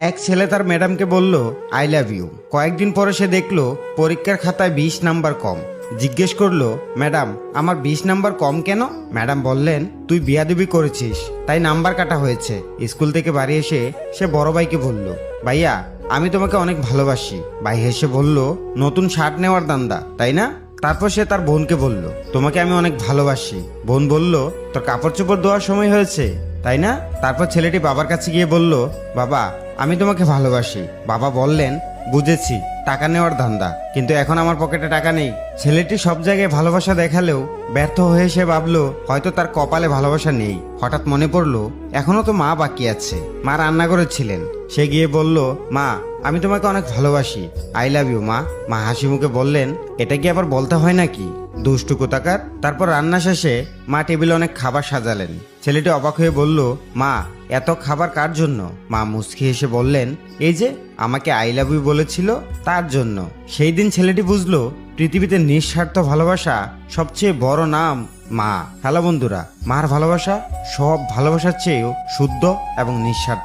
এক ছেলে তার ম্যাডামকে বলল আই লাভ ইউ। কয়েকদিন পরে সে দেখলো পরীক্ষার খাতায় 20 নাম্বার কম। জিজ্ঞেস করলো, ম্যাডাম আমার 20 নাম্বার কম কেন? ম্যাডাম বললেন, তুই বিয়াদবি করেছিস তাই নাম্বার কাটা হয়েছে। স্কুল থেকে বাড়ি এসে সে বড় ভাইকে বলল, ভাইয়া আমি তোমাকে অনেক ভালোবাসি। ভাই হেসে বলল, নতুন শার্ট নেওয়ার দান্দা তাই না? তারপর সে তার বোনকে বলল, তোমাকে আমি অনেক ভালোবাসি। বোন বলল, তোর কাপড় চোপড় ধোয়ার সময় হয়েছে তাই না? তারপর ছেলেটি বাবার কাছে গিয়ে বলল, বাবা আমি তোমাকে ভালোবাসি। বাবা বললেন, বুঝেছি, টাকা নেওয়ার ধান্দা, কিন্তু এখন আমার পকেটে টাকা নেই। ছেলেটি সব জায়গায় ভালোবাসা দেখালেও ব্যর্থ হয়ে সে ভাবলো হয়তো তার কপালে ভালোবাসা নেই। হঠাৎ মনে পড়লো এখনো তো মা বাকি আছে। মা রান্না করেছিলেন। সে গিয়ে বলল, মা আমি তোমাকে অনেক ভালোবাসি, আই লাভ ইউ মা। মা হাসি মুখে বললেন, এটা কি আবার বলতে হয় নাকি, দুষ্টু কোথাকার। তারপর রান্না শেষে মা টেবিলে অনেক খাবার সাজালেন। ছেলেটি অবাক হয়ে বলল, মা এত খাবার কার জন্য? মা মুচকি হেসে বললেন, এই যে আমাকে আই লাভ ইউ বলেছিল তার জন্য। সেই দিন ছেলেটি বুঝলো পৃথিবীতে নিঃস্বার্থ ভালোবাসা সবচেয়ে বড় নাম মা। হ্যালো বন্ধুরা, মার ভালোবাসা সব ভালোবাসার চেয়েও শুদ্ধ এবং নিঃস্বার্থ।